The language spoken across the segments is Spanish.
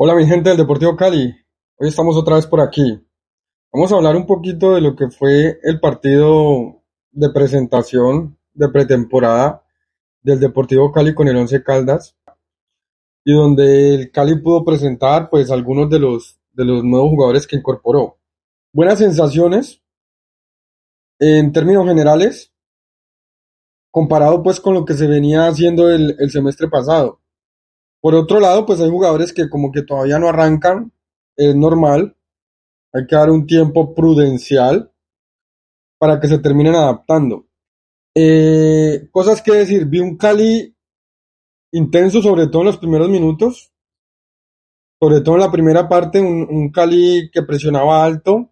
Hola mi gente del Deportivo Cali, hoy estamos otra vez por aquí. Vamos a hablar un poquito de lo que fue el partido de presentación de pretemporada del Deportivo Cali con el Once Caldas y donde el Cali pudo presentar pues algunos de los nuevos jugadores que incorporó. Buenas sensaciones en términos generales comparado pues con lo que se venía haciendo el semestre pasado. Por otro lado pues hay jugadores que como que todavía no arrancan, es normal. Hay que dar un tiempo prudencial para que se terminen adaptando. Cosas que decir, vi un Cali intenso, sobre todo en los primeros minutos, sobre todo en la primera parte, un Cali que presionaba alto,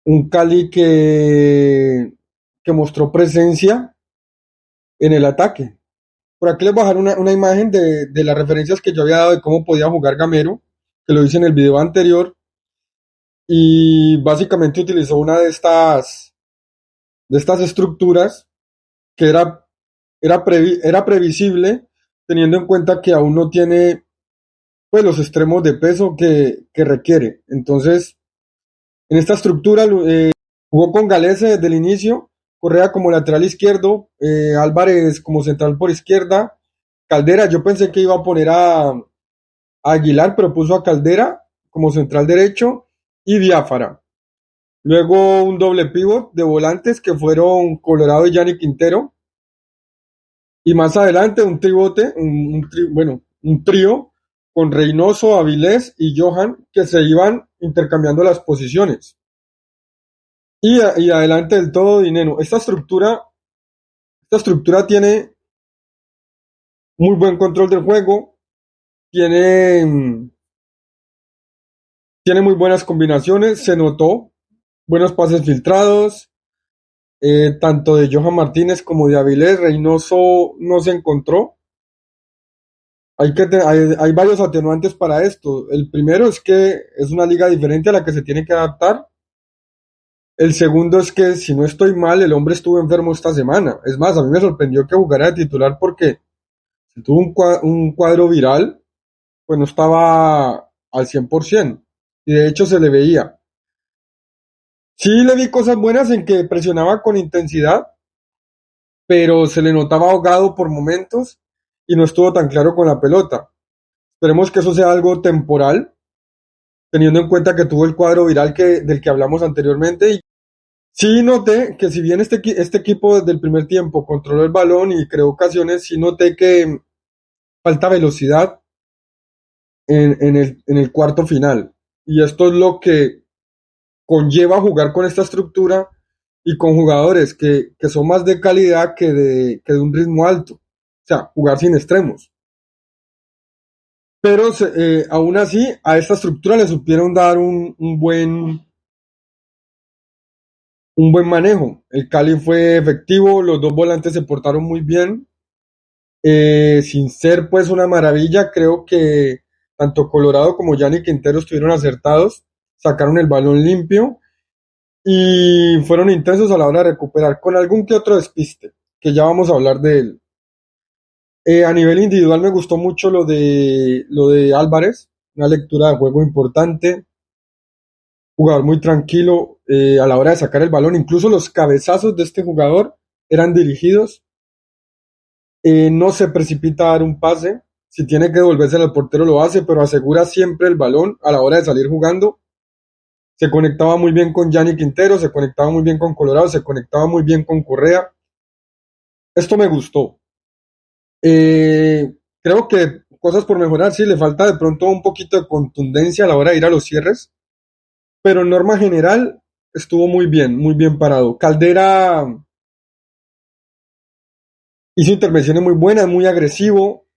un Cali que mostró presencia en el ataque. Por aquí les voy a dejar una imagen de las referencias que yo había dado de cómo podía jugar Gamero, que lo hice en el video anterior, y básicamente utilizó una de estas estructuras que era previsible teniendo en cuenta que aún no tiene pues los extremos de peso que requiere. Entonces, en esta estructura jugó con Galese desde el inicio, Correa como lateral izquierdo, Álvarez como central por izquierda, Caldera, yo pensé que iba a poner a Aguilar, pero puso a Caldera como central derecho y Biafara. Luego un doble pívot de volantes que fueron Colorado y Yanni Quintero. Y más adelante un tribote, bueno, un trío con Reynoso, Avilés y Johan que se iban intercambiando las posiciones. Y adelante del todo Dineno. Esta estructura tiene muy buen control del juego, tiene, tiene muy buenas combinaciones, se notó buenos pases filtrados, tanto de Johan Martínez como de Avilés. Reynoso no se encontró. Hay varios atenuantes para esto. El primero es que es una liga diferente a la que se tiene que adaptar. El segundo es que, si no estoy mal, el hombre estuvo enfermo esta semana. Es más, a mí me sorprendió que jugara de titular porque si tuvo un cuadro viral, pues no estaba al 100%. Y de hecho se le veía. Sí le vi cosas buenas en que presionaba con intensidad, pero se le notaba ahogado por momentos y no estuvo tan claro con la pelota. Esperemos que eso sea algo temporal, teniendo en cuenta que tuvo el cuadro viral del que hablamos anteriormente. Y sí noté que si bien este equipo desde el primer tiempo controló el balón y creó ocasiones, sí noté que falta velocidad en el cuarto final. Y esto es lo que conlleva jugar con esta estructura y con jugadores que son más de calidad que de un ritmo alto. O sea, jugar sin extremos. Pero aún así, a esta estructura le supieron dar un buen manejo. El Cali fue efectivo, los dos volantes se portaron muy bien. Sin ser pues una maravilla, creo que tanto Colorado como Yanni Quintero estuvieron acertados, sacaron el balón limpio y fueron intensos a la hora de recuperar, con algún que otro despiste, que ya vamos a hablar de él. A nivel individual me gustó mucho lo de Álvarez, una lectura de juego importante, jugador muy tranquilo a la hora de sacar el balón, incluso los cabezazos de este jugador eran dirigidos. No se precipita a dar un pase, si tiene que devolverse al portero lo hace, pero asegura siempre el balón a la hora de salir jugando. Se conectaba muy bien con Yanni Quintero, se conectaba muy bien con Colorado, se conectaba muy bien con Correa. Esto me gustó. Creo que cosas por mejorar, sí, le falta de pronto un poquito de contundencia a la hora de ir a los cierres, pero en norma general estuvo muy bien parado. Caldera hizo intervenciones muy buenas, es muy agresivo,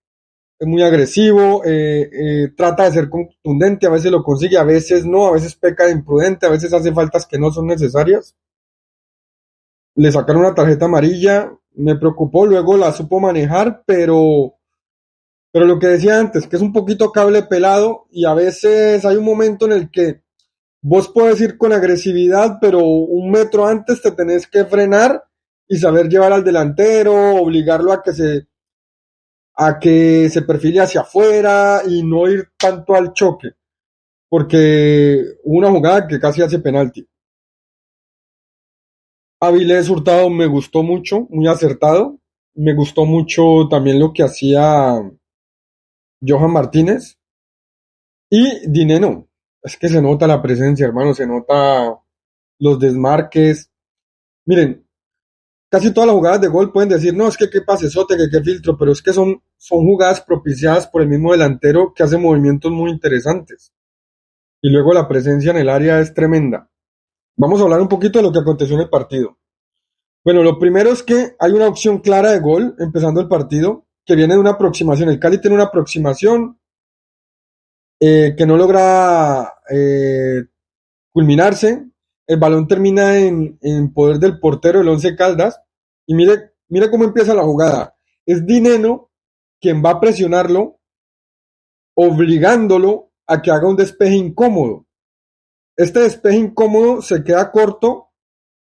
trata de ser contundente, a veces lo consigue, a veces no, a veces peca de imprudente, a veces hace faltas que no son necesarias. Le sacaron una tarjeta amarilla, me preocupó, luego la supo manejar, pero lo que decía antes, que es un poquito cable pelado y a veces hay un momento en el que vos podés ir con agresividad, pero un metro antes te tenés que frenar y saber llevar al delantero, obligarlo a que se perfile hacia afuera y no ir tanto al choque, porque hubo una jugada que casi hace penalti. Avilés Hurtado me gustó mucho, muy acertado. Me gustó mucho también lo que hacía Johan Martínez y Dineno. Es que se nota la presencia, hermano, se nota los desmarques. Miren, casi todas las jugadas de gol pueden decir, no, es que qué pasesote, que qué filtro, pero es que son jugadas propiciadas por el mismo delantero que hace movimientos muy interesantes. Y luego la presencia en el área es tremenda. Vamos a hablar un poquito de lo que aconteció en el partido. Bueno, lo primero es que hay una opción clara de gol empezando el partido, que viene de una aproximación. El Cali tiene una aproximación que no logra culminarse. El balón termina en poder del portero del Once Caldas. Y mire cómo empieza la jugada. Es Dineno quien va a presionarlo, obligándolo a que haga un despeje incómodo. Este despeje incómodo se queda corto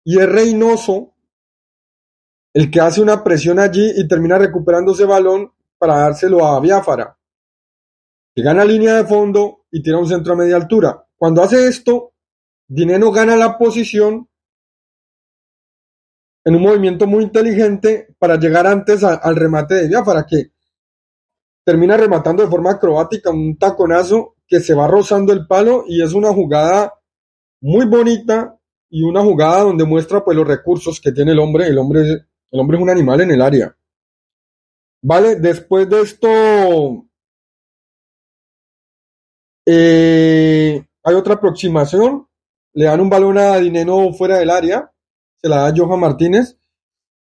y es Reynoso el que hace una presión allí y termina recuperando ese balón para dárselo a Biafara, que gana línea de fondo y tira un centro a media altura. Cuando hace esto, Dineno gana la posición en un movimiento muy inteligente para llegar antes al remate de Biafara, que termina rematando de forma acrobática un taconazo que se va rozando el palo y es una jugada muy bonita y una jugada donde muestra pues los recursos que tiene el hombre. El hombre es un animal en el área. Vale, después de esto hay otra aproximación, le dan un balón a Dineno fuera del área, se la da Johan Martínez,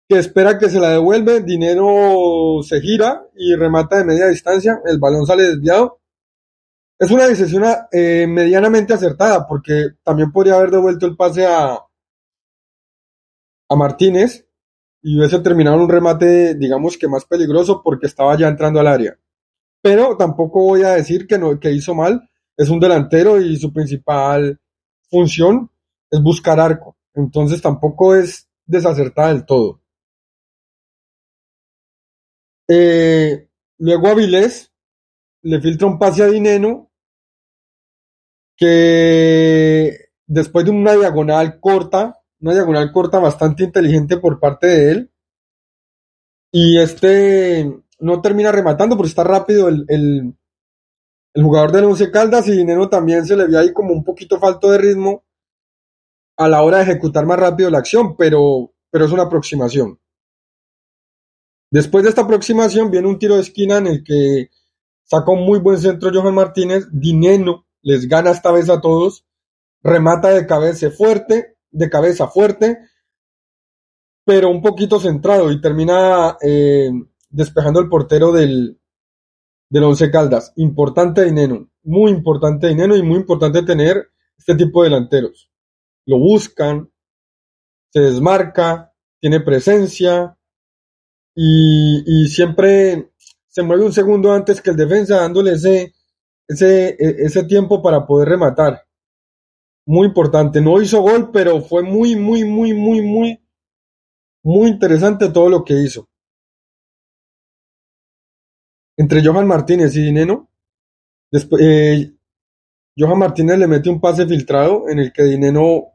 que espera que se la devuelve, Dineno se gira y remata de media distancia, el balón sale desviado. Es una decisión medianamente acertada, porque también podría haber devuelto el pase a Martínez y hubiese terminado en un remate, digamos que más peligroso, porque estaba ya entrando al área. Pero tampoco voy a decir que, no, que hizo mal, es un delantero y su principal función es buscar arco, entonces tampoco es desacertada del todo. Luego Avilés le filtra un pase a Dineno que después de una diagonal corta bastante inteligente por parte de él, y no termina rematando porque está rápido el jugador del Once Caldas, y Dinero también se le vio ahí como un poquito falto de ritmo a la hora de ejecutar más rápido la acción, pero es una aproximación. Después de esta aproximación viene un tiro de esquina en el que saca un muy buen centro Johan Martínez, Dineno les gana esta vez a todos, remata de cabeza fuerte, pero un poquito centrado y termina despejando el portero del Once Caldas. Importante Dineno, muy importante Dineno y muy importante tener este tipo de delanteros. Lo buscan, se desmarca, tiene presencia y siempre se mueve un segundo antes que el defensa, dándole ese tiempo para poder rematar. Muy importante. No hizo gol, pero fue muy, muy, muy, muy, muy, muy interesante todo lo que hizo. Entre Johan Martínez y Dineno, después, Johan Martínez le mete un pase filtrado en el que Dineno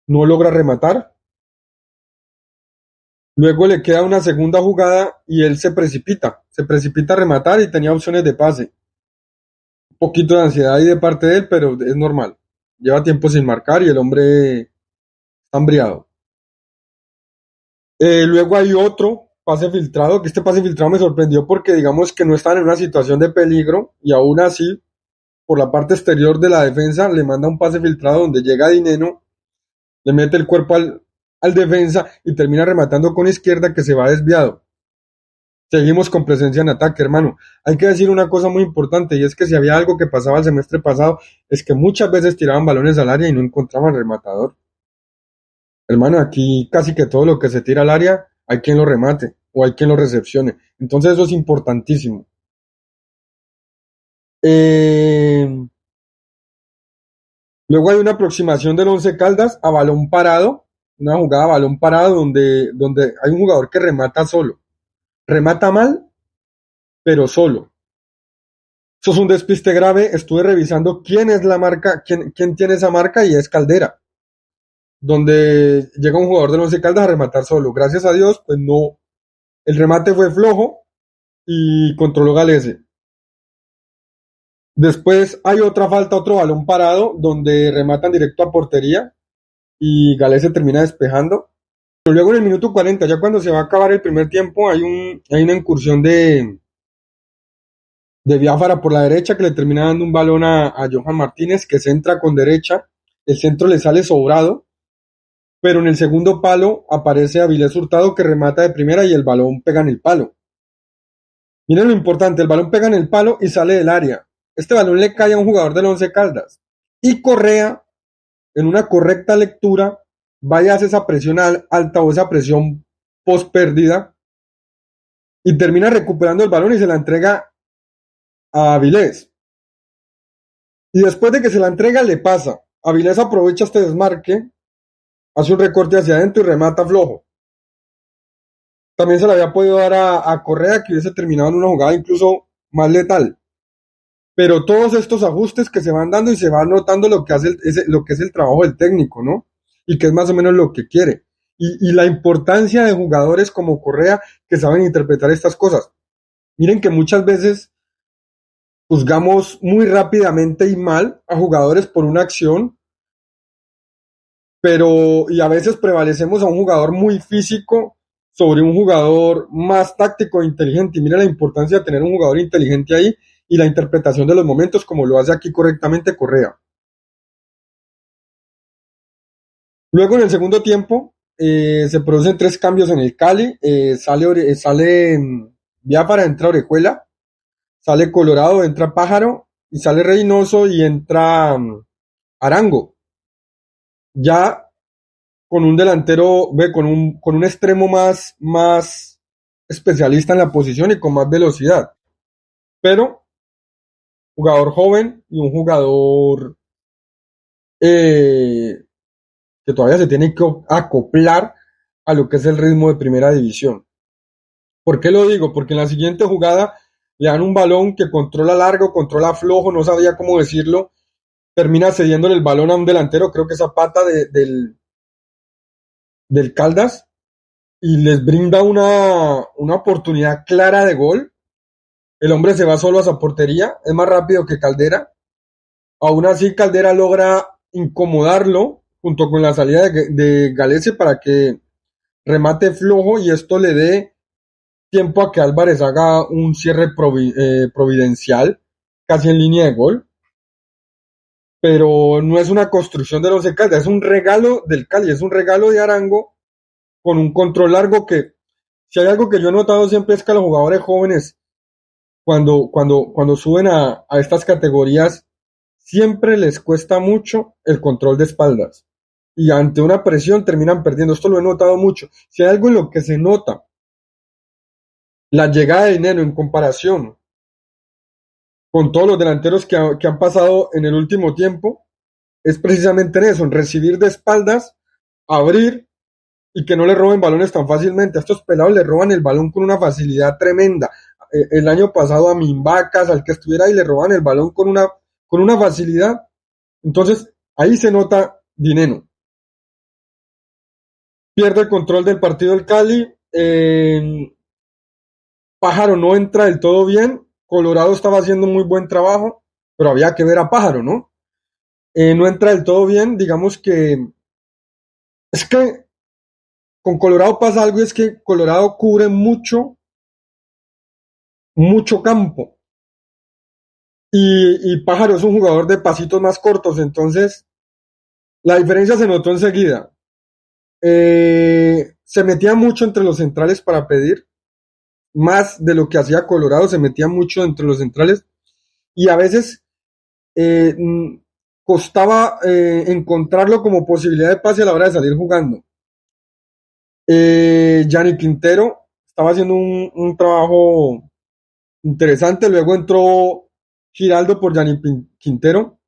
no logra rematar. Luego le queda una segunda jugada y él se precipita a rematar y tenía opciones de pase. Un poquito de ansiedad ahí de parte de él, pero es normal. Lleva tiempo sin marcar y el hombre está hambriado. Luego hay otro pase filtrado, que este pase filtrado me sorprendió porque digamos que no estaban en una situación de peligro y aún así, por la parte exterior de la defensa, le manda un pase filtrado donde llega Dineno, le mete el cuerpo al defensa y termina rematando con izquierda que se va desviado. Seguimos con presencia en ataque, hermano. Hay que decir una cosa muy importante y es que si había algo que pasaba el semestre pasado es que muchas veces tiraban balones al área y no encontraban rematador. Hermano, aquí casi que todo lo que se tira al área hay quien lo remate o hay quien lo recepcione. Entonces eso es importantísimo. Eh, Luego hay una aproximación del Once Caldas a balón parado, una jugada a balón parado donde hay un jugador que remata solo. remata mal, pero solo. Eso es un despiste grave. Estuve revisando quién es la marca, quién tiene esa marca y es Caldera, donde llega un jugador del Once Caldas a rematar solo. Gracias a Dios, pues no, el remate fue flojo y controló Galese. Después hay otra falta, otro balón parado, donde rematan directo a portería y Galese termina despejando. Pero luego en el minuto 40, ya cuando se va a acabar el primer tiempo, hay una incursión de Biafara por la derecha que le termina dando un balón a Johan Martínez, que centra con derecha. El centro le sale sobrado, pero en el segundo palo aparece Avilés Hurtado que remata de primera y el balón pega en el palo. Miren lo importante, el balón pega en el palo y sale del área. Este balón le cae a un jugador del Once Caldas. Y Correa, en una correcta lectura, vaya a hacer esa presión alta o esa presión post pérdida y termina recuperando el balón y se la entrega a Avilés. Y después de que se la entrega, le pasa. Avilés aprovecha este desmarque, hace un recorte hacia adentro y remata flojo. También se le había podido dar a Correa, que hubiese terminado en una jugada incluso más letal. Pero todos estos ajustes que se van dando y se va notando lo que hace lo que es el trabajo del técnico, ¿no? Y que es más o menos lo que quiere. Y la importancia de jugadores como Correa que saben interpretar estas cosas. Miren que muchas veces juzgamos muy rápidamente y mal a jugadores por una acción, pero y a veces prevalecemos a un jugador muy físico sobre un jugador más táctico e inteligente. Y mira la importancia de tener un jugador inteligente ahí y la interpretación de los momentos como lo hace aquí correctamente Correa. Luego en el segundo tiempo se producen tres cambios en el Cali. Sale Biafara, entra Orejuela, sale Colorado, entra Pájaro, y sale Reynoso y entra Arango. Ya con un delantero, con un extremo más especialista en la posición y con más velocidad. Pero jugador joven y un jugador eh, que todavía se tiene que acoplar a lo que es el ritmo de primera división. ¿Por qué lo digo? Porque en la siguiente jugada le dan un balón que controla largo, controla flojo, no sabía cómo decirlo, termina cediéndole el balón a un delantero, creo que es Zapata del Caldas, y les brinda una oportunidad clara de gol. El hombre se va solo a esa portería, es más rápido que Caldera. Aún así, Caldera logra incomodarlo junto con la salida de Galese para que remate flojo y esto le dé tiempo a que Álvarez haga un cierre providencial, casi en línea de gol. Pero no es una construcción de los Caldas, es un regalo del Cali, es un regalo de Arango con un control largo que, si hay algo que yo he notado siempre es que a los jugadores jóvenes, cuando suben a estas categorías, siempre les cuesta mucho el control de espaldas. Y ante una presión terminan perdiendo. Esto lo he notado mucho. Si hay algo en lo que se nota la llegada de dinero en comparación con todos los delanteros que han pasado en el último tiempo, es precisamente en eso, en recibir de espaldas, abrir y que no le roben balones tan fácilmente. A estos pelados le roban el balón con una facilidad tremenda. El año pasado a Mimbacas, al que estuviera ahí, le roban el balón con una facilidad. Entonces, ahí se nota dinero. Pierde el control del partido el Cali. Pájaro no entra del todo bien. Colorado estaba haciendo un muy buen trabajo, pero había que ver a Pájaro, ¿no? No entra del todo bien. Digamos que es que con Colorado pasa algo y es que Colorado cubre mucho, mucho campo. Y Pájaro es un jugador de pasitos más cortos, entonces la diferencia se notó enseguida. Se metía mucho entre los centrales para pedir, más de lo que hacía Colorado, se metía mucho entre los centrales y a veces eh, costaba encontrarlo como posibilidad de pase a la hora de salir jugando. Gianni Quintero estaba haciendo un trabajo interesante, luego entró Giraldo por Gianni Quintero,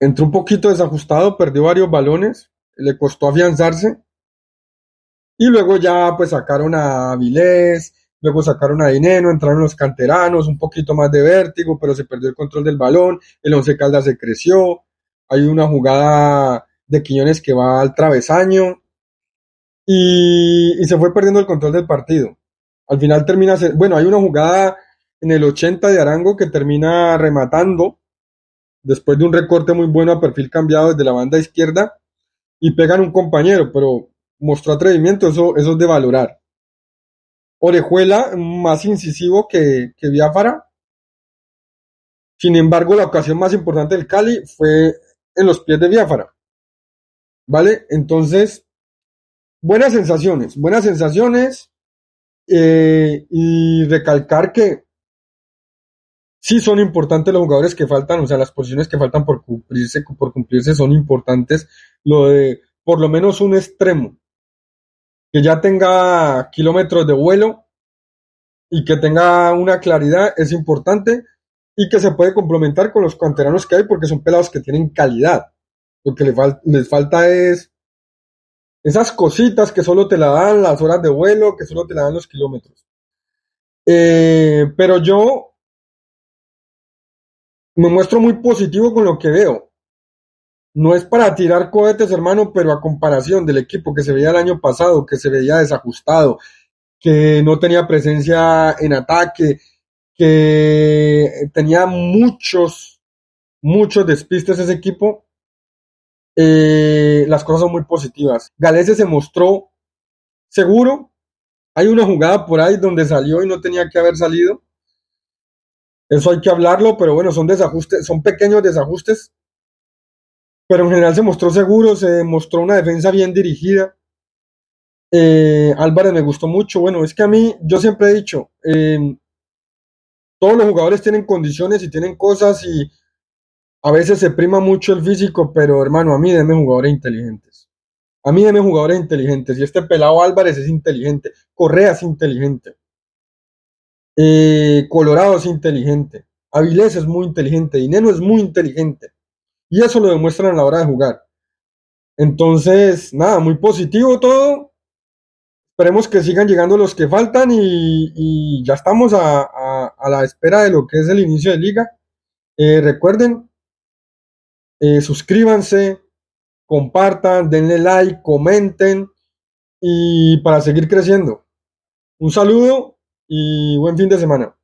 entró un poquito desajustado, perdió varios balones, le costó afianzarse, Y luego ya pues sacaron a Avilés, luego sacaron a Dineno, entraron los canteranos, un poquito más de vértigo, pero se perdió el control del balón, el Once Caldas se creció, hay una jugada de Quiñones que va al travesaño y se fue perdiendo el control del partido. Al final termina, bueno, hay una jugada en el 80 de Arango que termina rematando después de un recorte muy bueno a perfil cambiado desde la banda izquierda y pegan un compañero, pero mostró atrevimiento, eso es de valorar. Orejuela más incisivo que Biafara. Sin embargo, la ocasión más importante del Cali fue en los pies de Biafara. ¿Vale? Entonces, buenas sensaciones y recalcar que sí son importantes los jugadores que faltan, o sea, las posiciones que faltan por cumplirse son importantes. Lo de por lo menos un extremo que ya tenga kilómetros de vuelo y que tenga una claridad es importante y que se puede complementar con los canteranos que hay porque son pelados que tienen calidad. Lo que les falta es esas cositas que solo te la dan las horas de vuelo, que solo te la dan los kilómetros. Pero yo me muestro muy positivo con lo que veo. No es para tirar cohetes, hermano, pero a comparación del equipo que se veía el año pasado, que se veía desajustado, que no tenía presencia en ataque, que tenía muchos despistes ese equipo, las cosas son muy positivas. Galese se mostró seguro. Hay una jugada por ahí donde salió y no tenía que haber salido. Eso hay que hablarlo, pero bueno, son desajustes, son pequeños desajustes. Pero en general se mostró seguro, se mostró una defensa bien dirigida. Álvarez me gustó mucho. Bueno, es que a mí, yo siempre he dicho, todos los jugadores tienen condiciones y tienen cosas y a veces se prima mucho el físico, pero hermano, a mí deme jugadores inteligentes. A mí deme jugadores inteligentes. Y este pelado Álvarez es inteligente. Correa es inteligente. Colorado es inteligente. Avilés es muy inteligente. Dineno es muy inteligente. Y eso lo demuestran a la hora de jugar. Entonces, nada, muy positivo todo. Esperemos que sigan llegando los que faltan y ya estamos a la espera de lo que es el inicio de liga. Recuerden, suscríbanse, compartan, denle like, comenten y para seguir creciendo. Un saludo y buen fin de semana.